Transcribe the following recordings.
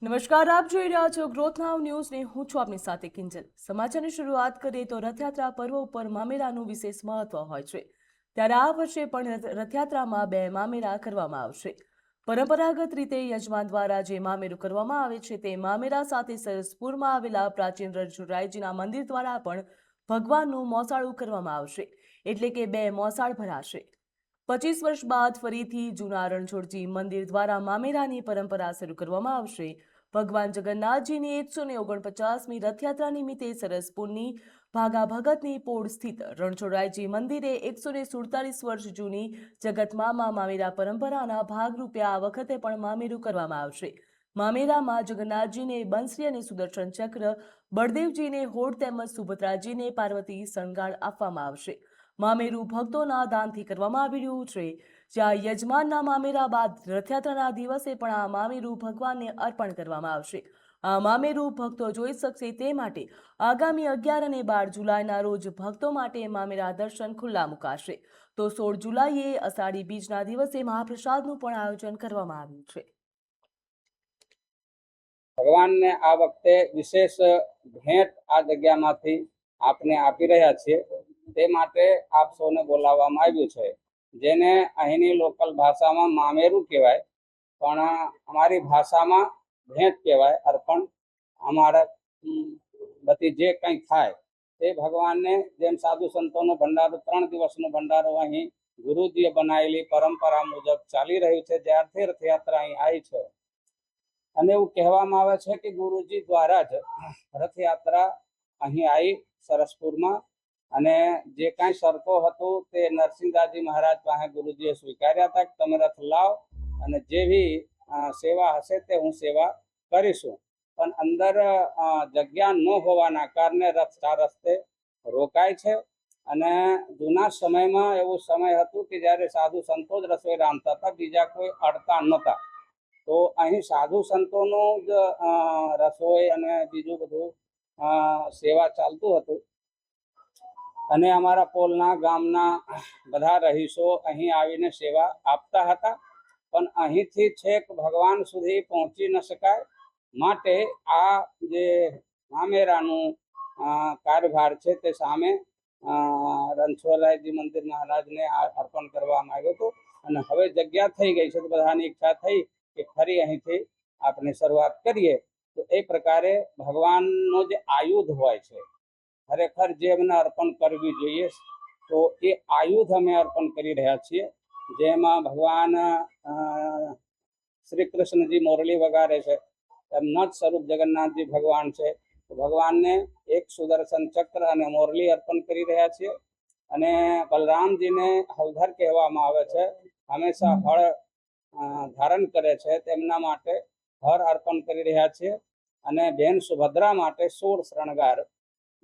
નમસ્કાર, આપ જોઈ રહ્યા છો ગ્રોથ નાવ ન્યૂઝ ને હું છું આપની સાથે કિંજલ। સમાચારની શરૂઆત કરીએ તો રથયાત્રા પર્વ ઉપર મામેરાનું વિશેષ મહત્વ હોય છે, ત્યારે આ વર્ષે પણ રથયાત્રામાં 2 મામેરા કરવામાં આવશે। પરંપરાગત રીતે યજમાન દ્વારા જે મામેરું કરવામાં આવે છે તે મામેરા સાથે સરસપુરમાં આવેલા પ્રાચીન રણછોડરાયજીના મંદિર દ્વારા પણ ભગવાનનું મોસાળું કરવામાં આવશે, એટલે કે 2 મોસાળ ભરાશે। 25 વર્ષ બાદ ફરીથી જૂના રણછોડજી મંદિર દ્વારા મામેરાની પરંપરા શરૂ કરવામાં આવશે। ભગવાન જગન્નાથજીની 149મી રથયાત્રા નિમિત્તે સરસપુરની ભાગા ભગતની પોળ સ્થિત રણછોડરાયજી મંદિરે 147 વર્ષ જૂની જગતમામા મામેરા પરંપરાના ભાગરૂપે આ વખતે પણ મામેરું કરવામાં આવશે। મામેરામાં જગન્નાથજીને બંસરી અને સુદર્શન ચક્ર, બળદેવજીને હોડ તેમજ સુભદ્રાજીને પાર્વતી શણગાર આપવામાં આવશે। મામેરું ભક્તોના દાનથી કરવામાં આવી રહ્યું છે, જ્યાં યજમાનના મામેરા બાદ રથયાત્રાના દિવસે પણ આ મામેરું ભગવાનને અર્પણ કરવામાં આવશે। આ મામેરું ભક્તો જોઈ શકશે તે માટે આગામી 11 અને 12 જુલાઈના રોજ ભક્તો માટે મામેરા દર્શન ખુલ્લા મુકાશે, તો 16 જુલાઈએ અષાઢી બીજના દિવસે મહાપ્રસાદનું પણ આયોજન કરવામાં આવ્યું છે। ભગવાનને આ વખતે વિશેષ ભેટ આ જગ્યામાંથી આપને આપી રહ્યા છીએ, તે માટે આપ સૌને બોલાવવામાં આવ્યું છે, જેને અહીંની લોકલ ભાષામાં મામેરું કહેવાય, પણ અમારી ભાષામાં ભેટ કહેવાય, અર્પણ। અમારા બધી જે કંઈ થાય તે ભગવાનને, જેમ સાધુ સંતોનો ભંડારો 3 દિવસનો ભંડારો અહીં ગુરુજીએ બનાવેલી પરંપરા મુજબ ચાલી રહ્યું છે, જ્યારથી રથયાત્રા અહીં આવી છે। અને એવું કહેવામાં આવે છે કે ગુરુજી દ્વારા જ રથયાત્રા અહીં આવી સરસપુરમાં, અને જે કાંઈ શરતો હતું તે નરસિંહદાસજી મહારાજ પાસે ગુરુજીએ સ્વીકાર્યા હતા કે તમે રથ લાવ અને જેવી સેવા હશે તે હું સેવા કરીશું। પણ અંદર જગ્યા ન હોવાના કારણે રથ 4 રસ્તે રોકાય છે। અને જૂના સમયમાં એવું સમય હતું કે જ્યારે સાધુ સંતો જ રસોઈ રાંધતા હતા, બીજા કોઈ અડતા નહોતા, તો અહીં સાધુ સંતોનું જ રસોઈ અને બીજું બધું સેવા ચાલતું હતું। અને અમારા પોલના ગામના બધા રહીશો અહીં આવીને સેવા આપતા હતા, પણ અહીંથી છેક ભગવાન સુધી પહોંચી ન શકાય, માટે આ જે મામેરાનું કાર્યભાર છે તે સામે રણછોડરાયજી મંદિર મહારાજને અર્પણ કરવામાં આવ્યો હતો। અને હવે જગ્યા થઈ ગઈ છે તો બધાની ઈચ્છા થઈ કે ફરી અહીંથી આપણે શરૂઆત કરીએ, તો એ પ્રકારે ભગવાનનો જે આયુધ હોય છે, ખરેખર જે એમને અર્પણ કરવી જોઈએ, તો એ આયુધ અમે અર્પણ કરી રહ્યા છીએ, જેમાં ભગવાન શ્રી કૃષ્ણજી મોરલી વગાડે છે, એમના જ સ્વરૂપ જગન્નાથજી ભગવાન છે, તો ભગવાનને એક સુદર્શન ચક્ર અને મોરલી અર્પણ કરી રહ્યા છીએ। અને બલરામજીને હલધર કહેવામાં આવે છે, હંમેશા હળ ધારણ કરે છે, તેમના માટે હર અર્પણ કરી રહ્યા છીએ। અને બેન સુભદ્રા માટે 16 શણગાર,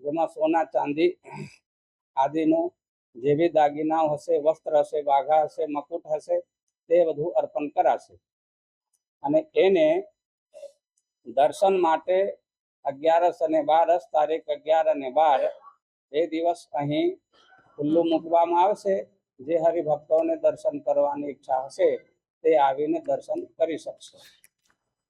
જેમાં સોના ચાંદી આદિનું જે બી દાગીના હશે, વસ્ત્ર હશે, વાઘા હશે, મકુટ હશે, તે બધું અર્પણ કરાશે। અને એને દર્શન માટે 11 અને 12 તારીખ 11 અને 12 એ દિવસ અહીં ખુલ્લું મૂકવામાં આવશે। જે હરિભક્તોને દર્શન કરવાની ઈચ્છા હશે તે આવીને દર્શન કરી શકશે।